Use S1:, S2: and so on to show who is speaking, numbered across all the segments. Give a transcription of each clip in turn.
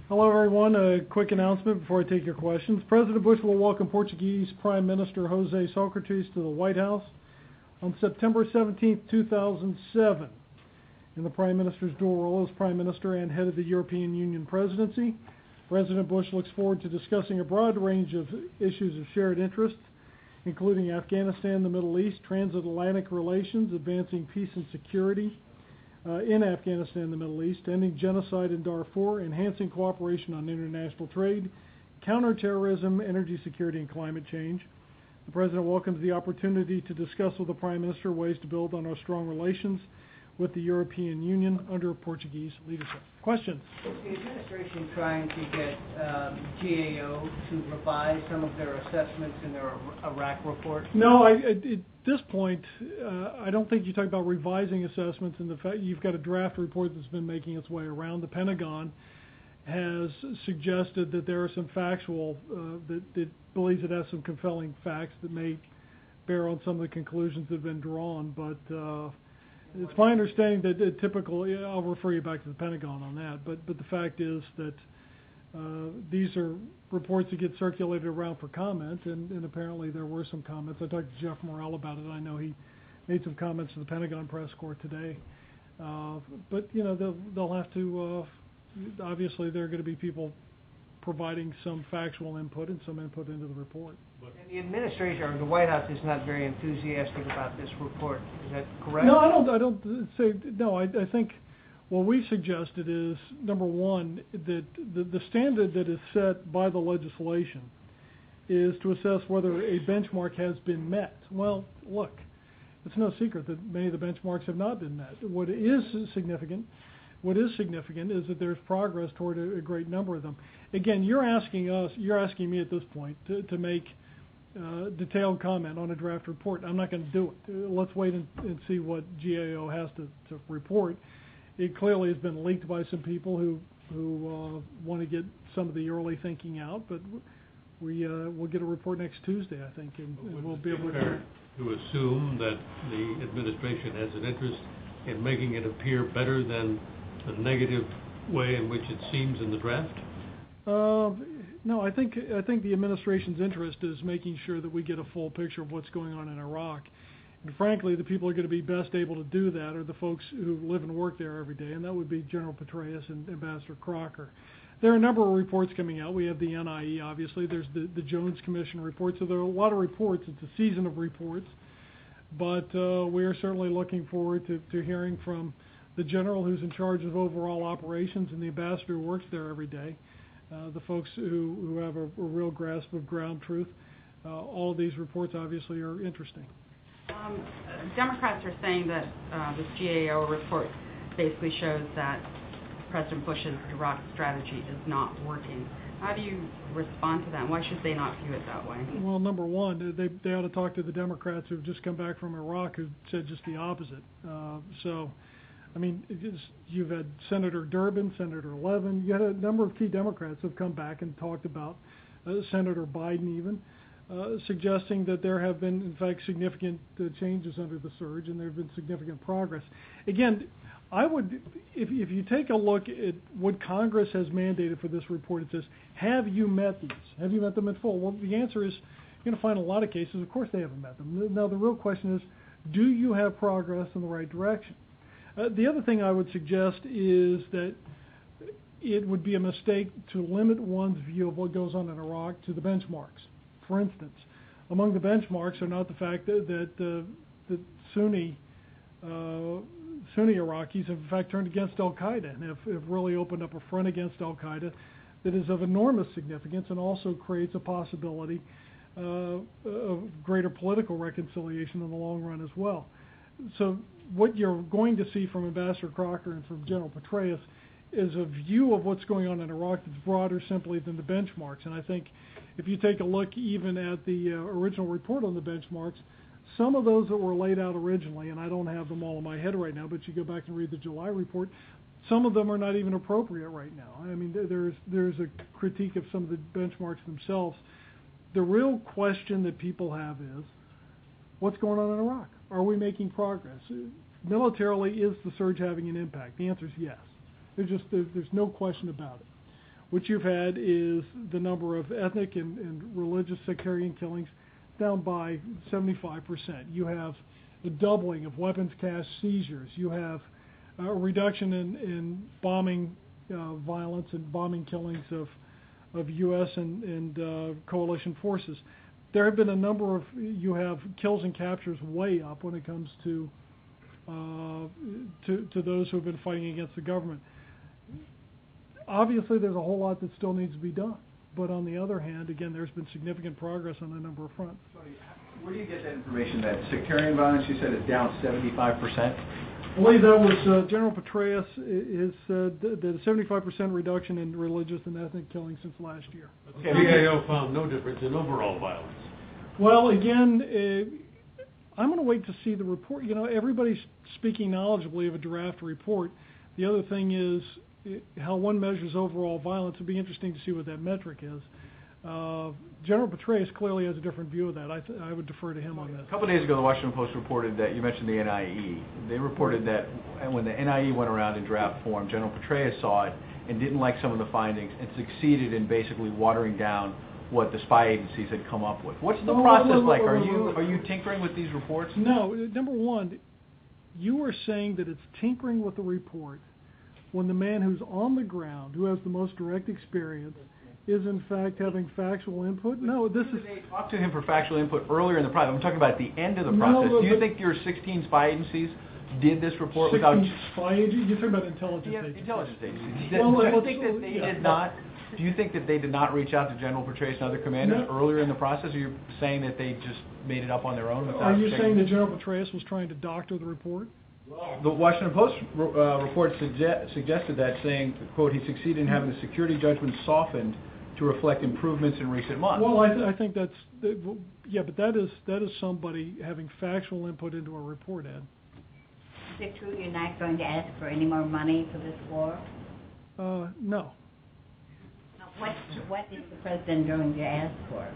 S1: Hello, everyone. A quick announcement before I take your questions. President Bush will welcome Portuguese Prime Minister José Sócrates to the White House on September 17, 2007. In the Prime Minister's dual role as Prime Minister and head of the European Union Presidency, President Bush looks forward to discussing a broad range of issues of shared interest, including Afghanistan, the Middle East, transatlantic relations, advancing peace and security in Afghanistan and the Middle East, ending genocide in Darfur, enhancing cooperation on international trade, counterterrorism, energy security, and climate change. The President welcomes the opportunity to discuss with the Prime Minister ways to build on our strong relations with the European Union under Portuguese leadership. Questions?
S2: Is the administration trying to get GAO to revise some of their assessments in their Iraq report?
S1: No, at this point, I don't think you talk about revising assessments, and the fact you've got a draft report that's been making its way around. The Pentagon has suggested that there are some factual, that believes it has some compelling facts that may bear on some of the conclusions that have been drawn, but it's my understanding that typically, I'll refer you back to the Pentagon on that, but the fact is that these are reports that get circulated around for comment, and apparently there were some comments. I talked to Jeff Morrell about it. I know he made some comments to the Pentagon press corps today. But, you know, they'll have to, obviously there are going to be people providing some factual input and some input into the report.
S2: And the administration or the White House is not very enthusiastic about this report. Is that correct?
S1: No, I don't say no. I think what we suggested is, number one, that the standard that is set by the legislation is to assess whether a benchmark has been met. Well, look, it's no secret that many of the benchmarks have not been met. What is significant is that there's progress toward a great number of them. Again, you're asking me at this point to make detailed comment on a draft report. I'm not going to do it. Let's wait and see what GAO has to report. It clearly has been leaked by some people who want to get some of the early thinking out, but we'll get a report next Tuesday, I think, and we'll be able
S3: to assume that the administration has an interest in making it appear better than the negative way in which it seems in the draft?
S1: No, I think the administration's interest is making sure that we get a full picture of what's going on in Iraq. And frankly, the people who are going to be best able to do that are the folks who live and work there every day, and that would be General Petraeus and Ambassador Crocker. There are a number of reports coming out. We have the NIE, obviously. There's the Jones Commission report. So there are a lot of reports. It's a season of reports. But we are certainly looking forward to hearing from the general who's in charge of overall operations and the ambassador who works there every day, the folks who have a real grasp of ground truth. All of these reports obviously are interesting.
S4: Democrats are saying that this GAO report basically shows that President Bush's Iraq strategy is not working. How do you respond to that? Why should they not view it that way?
S1: Well, number one, they ought to talk to the Democrats who've just come back from Iraq who said just the opposite. I mean, you've had Senator Durbin, Senator Levin. You had a number of key Democrats who have come back and talked about, Senator Biden even, suggesting that there have been, in fact, significant changes under the surge and there have been significant progress. Again, I would, if you take a look at what Congress has mandated for this report, it says, have you met these? Have you met them in full? Well, the answer is, you're going to find a lot of cases, of course they haven't met them. Now, the real question is, do you have progress in the right direction? The other thing I would suggest is that it would be a mistake to limit one's view of what goes on in Iraq to the benchmarks. For instance, among the benchmarks are not the fact that Sunni Iraqis have in fact turned against al-Qaeda and have really opened up a front against al-Qaeda that is of enormous significance and also creates a possibility of greater political reconciliation in the long run as well. So what you're going to see from Ambassador Crocker and from General Petraeus is a view of what's going on in Iraq that's broader simply than the benchmarks. And I think if you take a look even at the original report on the benchmarks, some of those that were laid out originally, and I don't have them all in my head right now, but you go back and read the July report, some of them are not even appropriate right now. I mean, there's a critique of some of the benchmarks themselves. The real question that people have is, what's going on in Iraq? Are we making progress? Militarily, is the surge having an impact? The answer is yes. There's no question about it. what you've had is the number of ethnic and religious sectarian killings down by 75%. You have the doubling of weapons cache seizures. You have a reduction in bombing violence and bombing killings of U.S. and coalition forces. There have been a number of, you have kills and captures way up when it comes to those who have been fighting against the government. Obviously, there's a whole lot that still needs to be done. But on the other hand, again, there's been significant progress on a number of fronts.
S5: Where do you get that information that sectarian violence, you said, is down 75%?
S1: I believe that was General Petraeus has said that a 75% reduction in religious and ethnic killings since last year.
S3: The GAO found no difference in overall violence.
S1: Well, again, I'm going to wait to see the report. You know, everybody's speaking knowledgeably of a draft report. The other thing is how one measures overall violence. It'd be interesting to see what that metric is. General Petraeus clearly has a different view of that. I would defer to him on that.
S5: A couple of days ago, the Washington Post reported that, you mentioned the NIE. They reported that when the NIE went around in draft form, General Petraeus saw it and didn't like some of the findings and succeeded in basically watering down what the spy agencies had come up with. What's the process like? Are you tinkering with these reports?
S1: No. Number one, you are saying that it's tinkering with the report when the man who's on the ground, who has the most direct experience, is in fact having factual input? No, this is...
S5: They talked to him for factual input earlier in the process. I'm talking about at the end of the process. Do you think your 16 spy agencies did this report without...
S1: 16 spy agencies? You're talking about intelligence agencies.
S5: Intelligence agencies.
S1: Well,
S5: Do you think that they did not... Do you think that they did not reach out to General Petraeus and other commanders earlier in the process, or you're saying that they just made it up on their own?
S1: Are you saying that General Petraeus was trying to doctor the report?
S5: The Washington Post report suggested that, saying, quote, he succeeded in having the security judgment softened to reflect improvements in recent months.
S1: Well, I think that's, yeah, but that is somebody having factual input into a report, Ed.
S6: Is it true you're not going to ask for any more money for this war?
S1: No.
S6: What is the president going to ask for?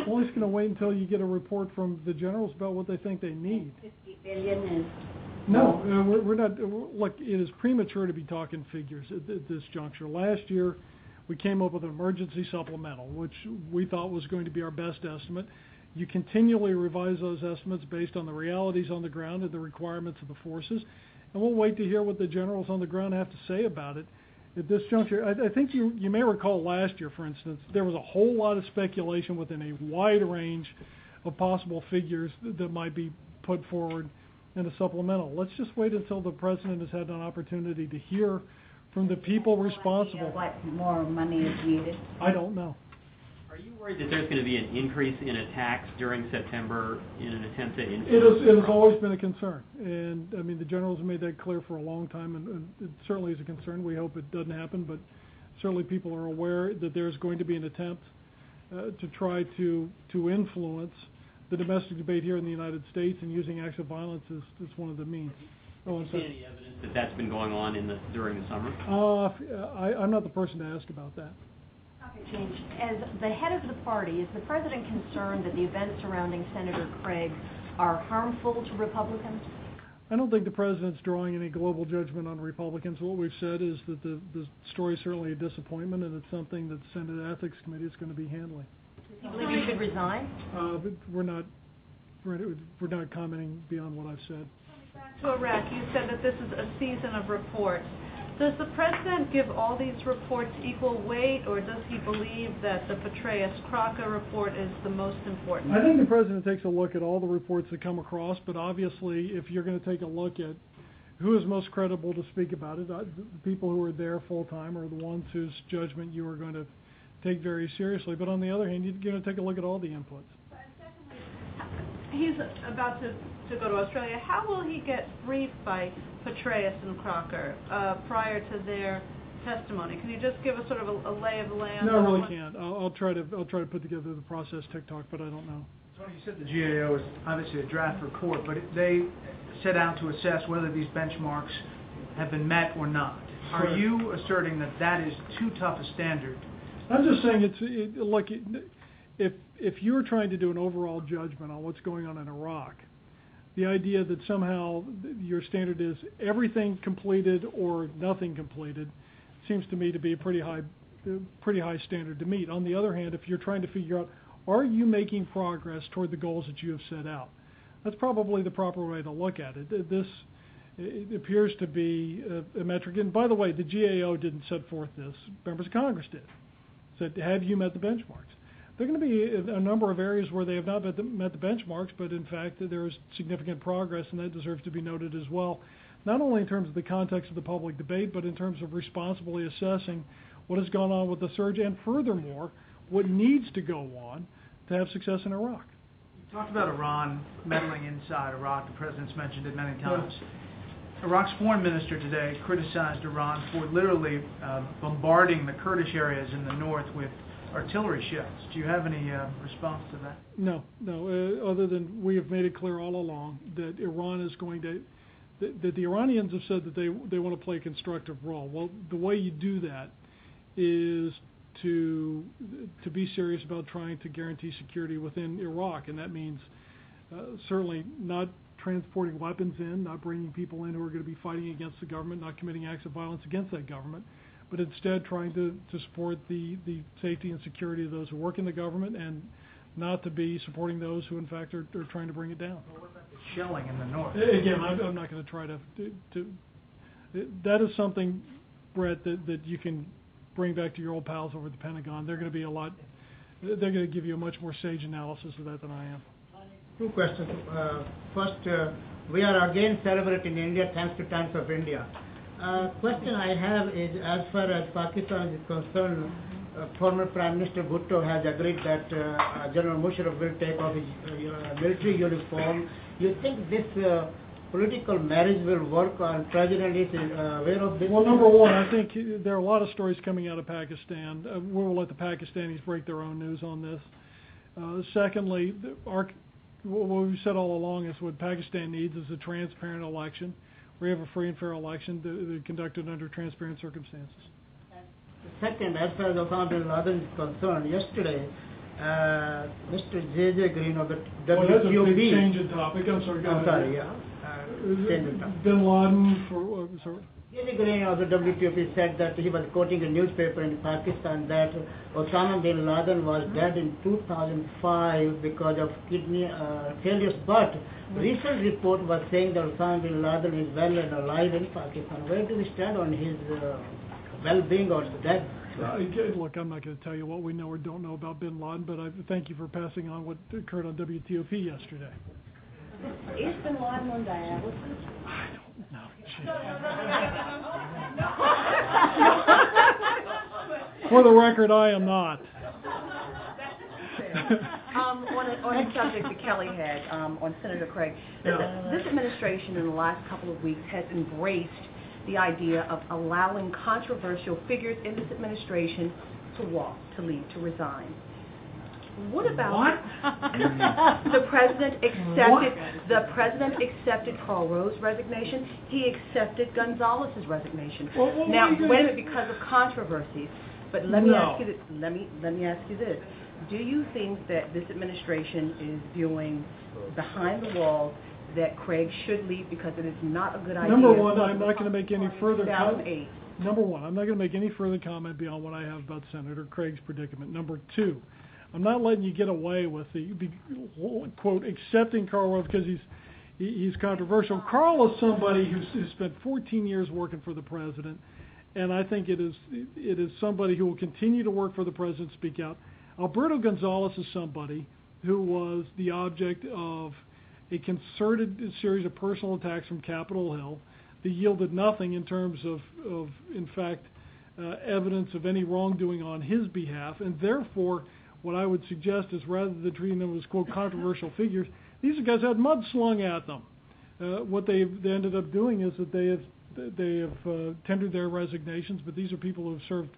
S1: Well, he's going to wait until you get a report from the generals about what they think they need.
S6: 50 billion is...
S1: No, we're not. Look, it is premature to be talking figures at this juncture. Last year, we came up with an emergency supplemental, which we thought was going to be our best estimate. You continually revise those estimates based on the realities on the ground and the requirements of the forces, and we'll wait to hear what the generals on the ground have to say about it. At this juncture, I think you may recall last year, for instance, there was a whole lot of speculation within a wide range of possible figures that might be put forward in a supplemental. Let's just wait until the president has had an opportunity to hear from the people responsible.
S6: What more money is needed?
S1: I don't know.
S7: Are you worried that there's going to be an increase in attacks during September in an attempt to influence?
S1: It has always been a concern, and I mean the generals have made that clear for a long time, and it certainly is a concern. We hope it doesn't happen, but certainly people are aware that there's going to be an attempt to try to influence the domestic debate here in the United States, and using acts of violence is one of the means.
S7: Have you seen any evidence that that's been going on during the summer?
S1: I'm not the person to ask about that.
S8: Change. As the head of the party, is the president concerned that the events surrounding Senator Craig are harmful to Republicans?
S1: I don't think the president's drawing any global judgment on Republicans. What we've said is that the story is certainly a disappointment, and it's something that the Senate Ethics Committee is going to be handling.
S8: Does he believe he should resign?
S1: But we're not commenting beyond what I've said.
S9: Back to Iraq, you said that this is a season of reports. Does the president give all these reports equal weight, or does he believe that the Petraeus-Crocker report is the most important?
S1: I think the president takes a look at all the reports that come across, but obviously if you're going to take a look at who is most credible to speak about it, the people who are there full-time are the ones whose judgment you are going to take very seriously. But on the other hand, you're going to take a look at all the inputs.
S9: He's about to go to Australia. How will he get briefed by Petraeus and Crocker prior to their testimony? Can you just give us sort of a lay of the land?
S1: No, I really can't. I'll try to put together the process TikTok, but I don't know.
S10: Tony, you said the GAO is obviously a draft report, but they set out to assess whether these benchmarks have been met or not. Are you asserting that that is too tough a standard?
S1: I'm just saying if you're trying to do an overall judgment on what's going on in Iraq, the idea that somehow your standard is everything completed or nothing completed seems to me to be a pretty high pretty high standard to meet. On the other hand, if you're trying to figure out, are you making progress toward the goals that you have set out? That's probably the proper way to look at it. It appears to be a metric. And by the way, the GAO didn't set forth this. Members of Congress did. Said, have you met the benchmarks? There are going to be a number of areas where they have not met the benchmarks, but in fact there is significant progress, and that deserves to be noted as well, not only in terms of the context of the public debate, but in terms of responsibly assessing what has gone on with the surge, and furthermore, what needs to go on to have success in Iraq.
S10: You talked about Iran meddling inside Iraq. The President's mentioned it many times. Iraq's foreign minister today criticized Iran for literally bombarding the Kurdish areas in the north with artillery shells. Do you have any response to that?
S1: No. Other than we have made it clear all along that Iran is going to, that the Iranians have said that they want to play a constructive role. Well, the way you do that is to be serious about trying to guarantee security within Iraq, and that means certainly not transporting weapons in, not bringing people in who are going to be fighting against the government, not committing acts of violence against that government, but instead trying to support the safety and security of those who work in the government, and not to be supporting those who in fact are trying to bring it down.
S10: Well, what about the shelling in the north?
S1: Again, I'm not going to try to that is something, Brett, that you can bring back to your old pals over at the Pentagon. They're going to be they're going to give you a much more sage analysis of that than I am.
S11: Two questions. First, we are again celebrating India, thanks to Times of India. Question I have is, as far as Pakistan is concerned, former Prime Minister Bhutto has agreed that General Musharraf will take off his military uniform. You think this political marriage will work, on President is aware of this?
S1: Well, number one, I think there are a lot of stories coming out of Pakistan. We will let the Pakistanis break their own news on this. Secondly, what we've said all along is what Pakistan needs is a transparent election. We have a free and fair election conducted under transparent circumstances.
S11: Second, as far as Osama bin Laden is concerned, yesterday, Mr. J.J. Green of the WTOP...
S1: Well, that's a big change in topic. I'm sorry, go ahead.
S11: Sorry, yeah.
S1: Bin Laden, sorry.
S11: J.J. Green of the WTOP said that he was quoting a newspaper in Pakistan that Osama bin Laden was dead in 2005 because of kidney failures, but recent report was saying that Osama bin Laden is well and alive in Pakistan. Where do we stand on his well-being or death?
S1: Look, I'm not going to tell you what we know or don't know about bin Laden, but I thank you for passing on what occurred on WTOP yesterday.
S8: Is bin Laden on dialysis?
S1: I don't know. For the record, I am not.
S8: On a subject that Kelly had on Senator Craig, this administration in the last couple of weeks has embraced the idea of allowing controversial figures in this administration to walk, to leave, to resign. What about the president accepted Karl Rove's resignation. He accepted Gonzalez's resignation. Now, wait a minute, because of controversies. But let me ask you this. Let me ask you this. Do you think that this administration is viewing behind the walls that Craig should leave because it is not a good idea?
S1: Number one, I'm not going to make any further comment. Number one, I'm not going to make any further comment beyond what I have about Senator Craig's predicament. Number two, I'm not letting you get away with the quote, accepting Karl Rove because he's controversial. Karl is somebody who spent 14 years working for the president, and I think it is somebody who will continue to work for the president, speak out. Alberto Gonzalez is somebody who was the object of a concerted series of personal attacks from Capitol Hill that yielded nothing in terms of in fact, evidence of any wrongdoing on his behalf, and therefore what I would suggest is rather than treating them as, quote, controversial figures, these guys had mud slung at them. What they ended up doing is that they have tendered their resignations, but these are people who have served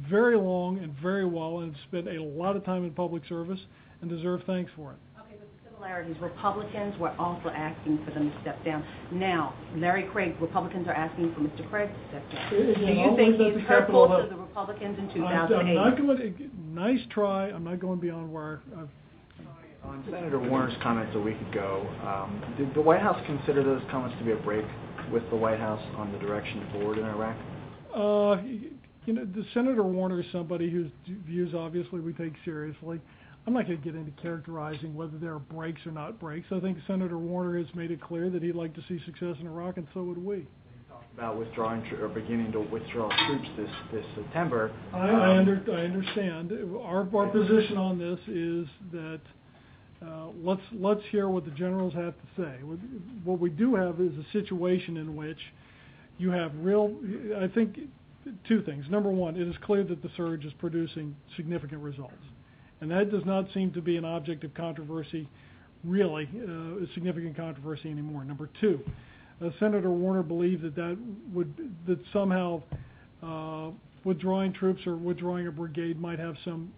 S1: very long and very well and spent a lot of time in public service and deserve thanks for it.
S8: Okay, but the similarities, Republicans were also asking for them to step down. Now, Larry Craig, Republicans are asking for Mr. Craig to step down. Do you think he's hurtful to the Republicans in 2008?
S1: I'm not going to, nice try. I'm not going beyond where I've...
S12: On Senator Warner's comments a week ago, did the White House consider those comments to be a break with the White House on the direction forward in Iraq?
S1: Senator Warner is somebody whose views obviously we take seriously. I'm not going to get into characterizing whether there are breaks or not breaks. I think Senator Warner has made it clear that he'd like to see success in Iraq, and so would we.
S12: About withdrawing or beginning to withdraw troops this September.
S1: I understand. Our position on this is that let's hear what the generals have to say. What we do have is a situation in which you have I think, two things. Number one, it is clear that the surge is producing significant results. And that does not seem to be an object of controversy, really, a significant controversy anymore. Number two, Senator Warner believed that somehow withdrawing troops or withdrawing a brigade might have some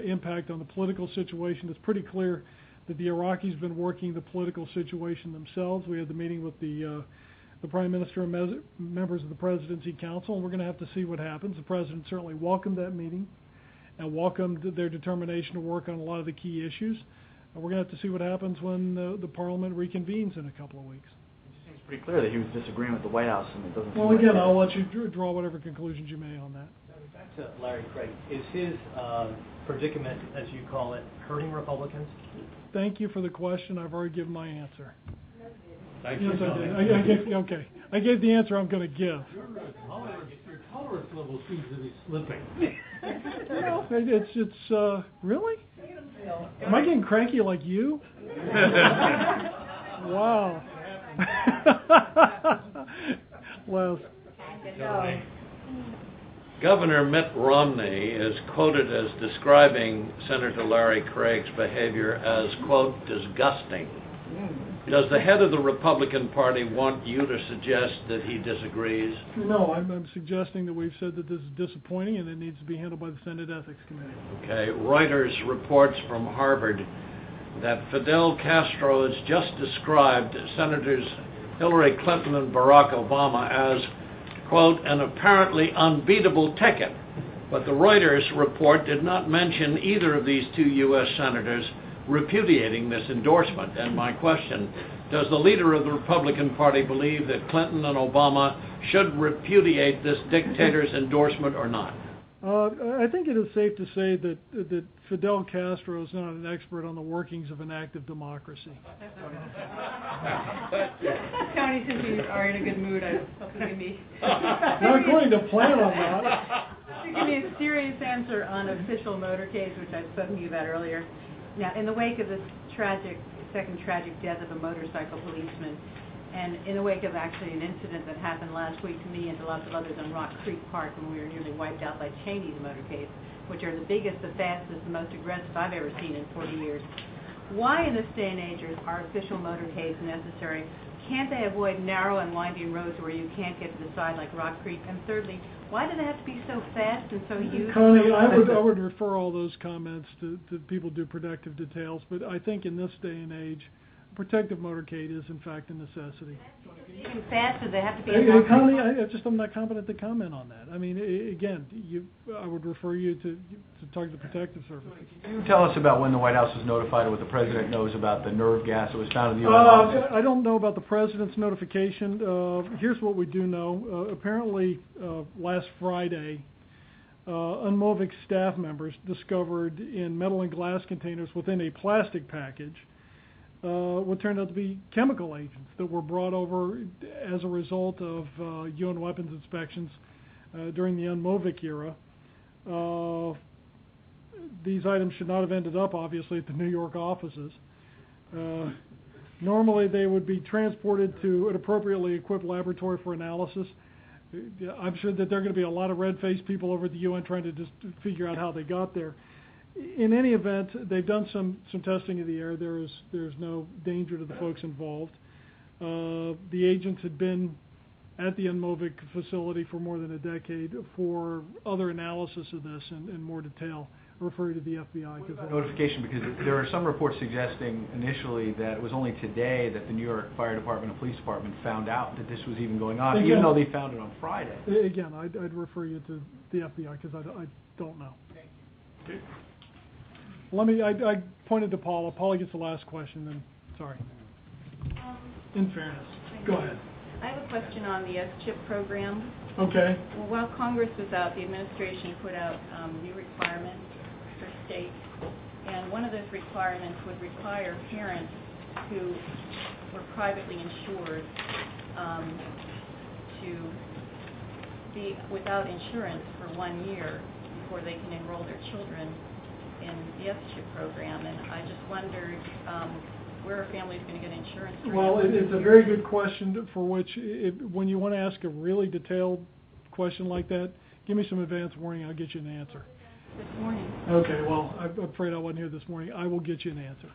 S1: impact on the political situation. It's pretty clear that the Iraqis have been working the political situation themselves. We had the meeting with the Prime Minister and members of the Presidency Council, and we're going to have to see what happens. The President certainly welcomed that meeting and welcomed their determination to work on a lot of the key issues. And we're going to have to see what happens when the Parliament reconvenes in a couple of weeks.
S12: It seems pretty clear that he was disagreeing with the White House, and it doesn't.
S1: Well, again, I'll let you draw whatever conclusions you may on that.
S13: Back to Larry Craig. Is his predicament, as you call it, hurting Republicans?
S1: Thank you for the question. I've already given my answer.
S3: Thank
S1: Yes,
S3: you.
S1: I did. Okay. I gave the answer I'm going to give.
S3: Your tolerance level seems to be slipping.
S1: It's really? Am I getting cranky like you? Wow. Les.
S14: Governor Mitt Romney is quoted as describing Senator Larry Craig's behavior as, quote, disgusting. Does the head of the Republican Party want you to suggest that he disagrees?
S1: No, I'm suggesting that we've said that this is disappointing and it needs to be handled by the Senate Ethics Committee.
S14: Okay. Reuters reports from Harvard that Fidel Castro has just described Senators Hillary Clinton and Barack Obama as, quote, an apparently unbeatable ticket. But the Reuters report did not mention either of these two U.S. senators repudiating this endorsement. And my question, does the leader of the Republican Party believe that Clinton and Obama should repudiate this dictator's endorsement or not?
S1: I think it is safe to say that Fidel Castro is not an expert on the workings of an active democracy.
S4: Tony, since you are in a good mood, I was hoping you'd be...
S1: Not going to plan on that.
S4: You give me a serious answer on official motorcades, which I've spoken to you about earlier. Now, in the wake of this second tragic death of a motorcycle policeman, and in the wake of actually an incident that happened last week to me and to lots of others on Rock Creek Park when we were nearly wiped out by Cheney's motorcades, which are the biggest, the fastest, the most aggressive I've ever seen in 40 years. Why in this day and age are artificial motorcades necessary? Can't they avoid narrow and winding roads where you can't get to the side like Rock Creek? And thirdly, why do they have to be so fast and so huge?
S1: Connie, I would refer all those comments to people do protective details, but I think in this day and age, protective motorcade is in fact a necessity.
S4: Even faster, they have to be.
S1: Connie, I'm not competent to comment on that. I mean, again, I would refer you to talk to the protective service.
S5: Can you tell us about when the White House was notified or what the president knows about the nerve gas that was found in the UN office?
S1: I don't know about the president's notification. Here's what we do know. Apparently, last Friday, UNMOVIC staff members discovered in metal and glass containers within a plastic package what turned out to be chemical agents that were brought over as a result of UN weapons inspections during the UNMOVIC era. These items should not have ended up, obviously, at the New York offices. Normally, they would be transported to an appropriately equipped laboratory for analysis. I'm sure that there are going to be a lot of red-faced people over at the UN trying to just figure out how they got there. In any event, they've done some testing of the air. There's no danger to the folks involved. The agents had been at the UNMOVIC facility for more than a decade for other analysis of this in more detail. Refer to the FBI.
S5: Notification, because there are some reports suggesting initially that it was only today that the New York Fire Department and Police Department found out that this was even going on, even though they found it on Friday.
S1: Again, I'd refer you to the FBI because I don't know. Okay. I pointed to Paula. Paula gets the last question, then. Sorry. In fairness. Go ahead.
S15: I have a question on the S-chip program.
S1: Okay.
S15: Well, while Congress was out, the administration put out new requirements for states, and one of those requirements would require parents who were privately insured to be without insurance for 1 year before they can enroll their children in the S-chip program. And I just wondered where are families going to get insurance?
S1: Well, it's a very good question for which, when you want to ask a really detailed question like that, give me some advance warning. I'll get you an answer.
S15: This morning.
S1: Okay, well, I'm afraid I wasn't here this morning. I will get you an answer.